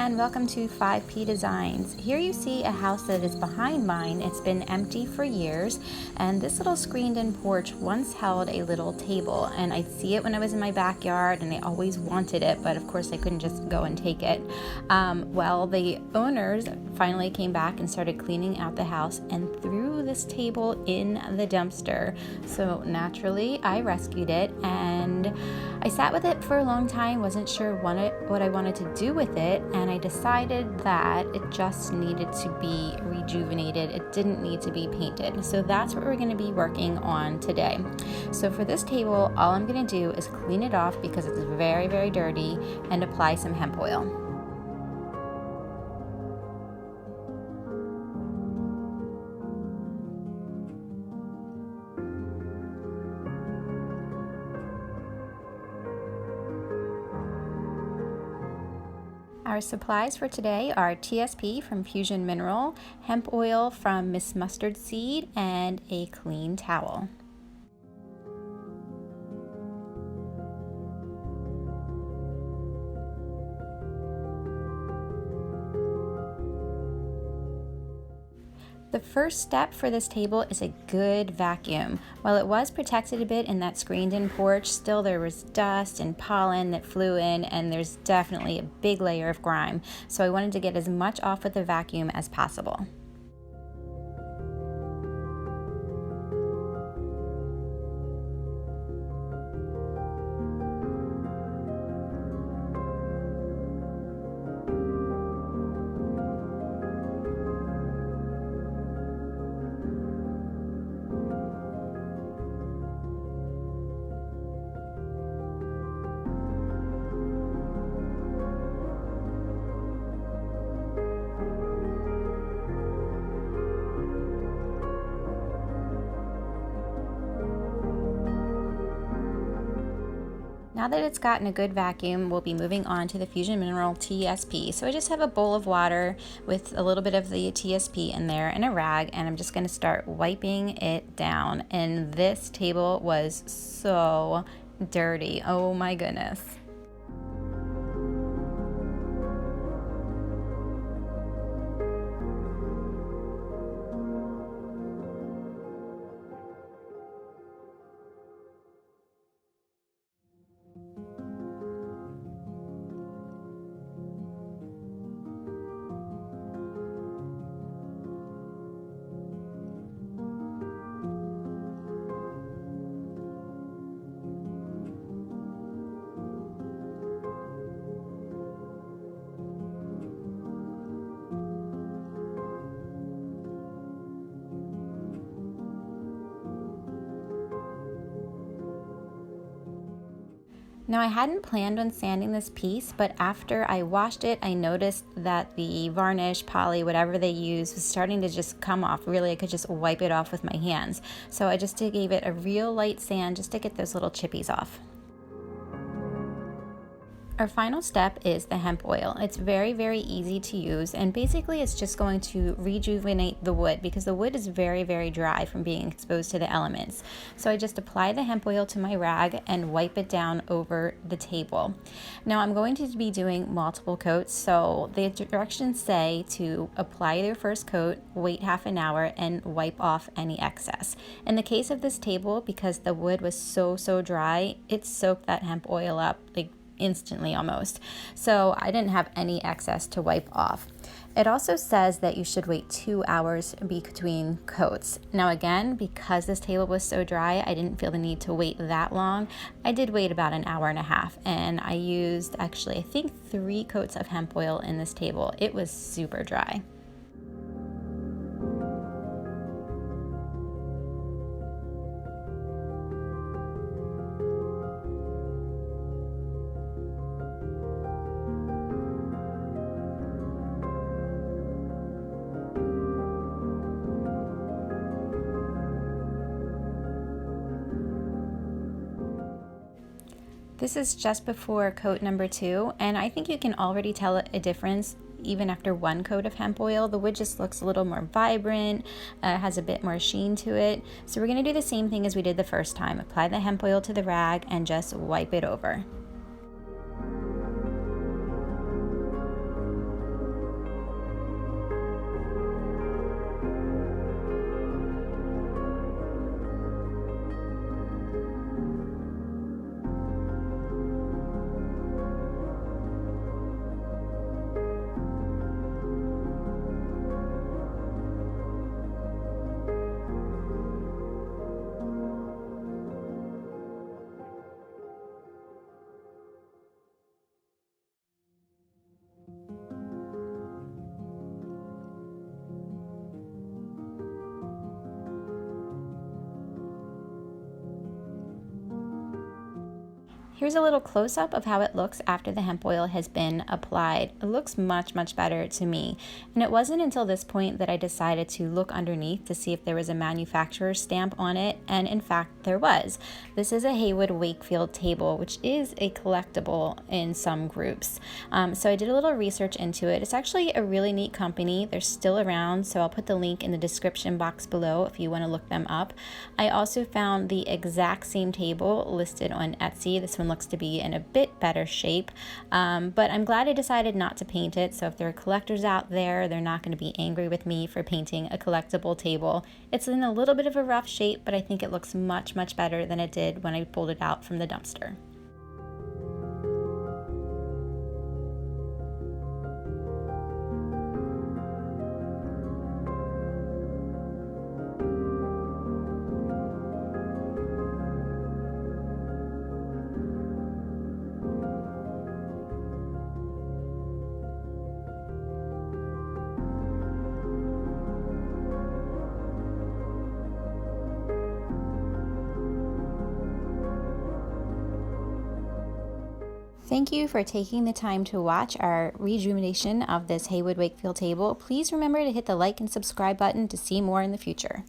and welcome to 5P Designs. Here you see a house that is behind mine. It's been empty for years, and this little screened-in porch once held a little table, and I'd see it when I was in my backyard, and I always wanted it, but of course I couldn't just go and take it. Well, the owners finally came back and started cleaning out the house and threw this table in the dumpster. So naturally, I rescued it, and I sat with it for a long time, wasn't sure what I wanted to do with it, and I decided that it just needed to be rejuvenated. It didn't need to be painted. So that's what we're going to be working on today. So for this table, all I'm going to do is clean it off because it's very, very dirty, and apply some hemp oil. Our supplies for today are TSP from Fusion Mineral, hemp oil from Miss Mustard Seed, and a clean towel. The first step for this table is a good vacuum. While it was protected a bit in that screened-in porch, still there was dust and pollen that flew in, and there's definitely a big layer of grime. So I wanted to get as much off with the vacuum as possible. Now that it's gotten a good vacuum, we'll be moving on to the Fusion Mineral TSP. So I just have a bowl of water with a little bit of the TSP in there and a rag, and I'm just going to start wiping it down. And this table was so dirty. Oh my goodness. Now I hadn't planned on sanding this piece, but after I washed it, I noticed that the varnish, poly, whatever they use was starting to just come off. Really, I could just wipe it off with my hands. So I just gave it a real light sand just to get those little chippies off. Our final step is the hemp oil. It's very, very easy to use, and basically it's just going to rejuvenate the wood because the wood is very, very dry from being exposed to the elements. So I just apply the hemp oil to my rag and wipe it down over the table. Now I'm going to be doing multiple coats, so the directions say to apply your first coat, wait half an hour, and wipe off any excess. In the case of this table, because the wood was so dry, it soaked that hemp oil up like instantly almost. So I didn't have any excess to wipe off. It also says that you should wait 2 hours between coats. Now again, because this table was so dry, I didn't feel the need to wait that long. I did wait about an hour and a half, and I used actually I think 3 coats of hemp oil in this table. It was super dry. This is just before coat number 2, and I think you can already tell a difference even after 1 coat of hemp oil. The wood just looks a little more vibrant, has a bit more sheen to it. So we're going to do the same thing as we did the first time. Apply the hemp oil to the rag and just wipe it over. Here's a little close-up of how it looks after the hemp oil has been applied. It looks much, much better to me. And it wasn't until this point that I decided to look underneath to see if there was a manufacturer's stamp on it, and in fact there was. This is a Heywood-Wakefield table, which is a collectible in some groups. So I did a little research into it. It's actually a really neat company. They're still around, so I'll put the link in the description box below if you want to look them up. I also found the exact same table listed on Etsy. This one looks to be in a bit better shape, but I'm glad I decided not to paint it. So if there are collectors out there, they're not going to be angry with me for painting a collectible table. It's in a little bit of a rough shape, but I think it looks much, much better than it did when I pulled it out from the dumpster. Thank you for taking the time to watch our rejuvenation of this Heywood-Wakefield table. Please remember to hit the like and subscribe button to see more in the future.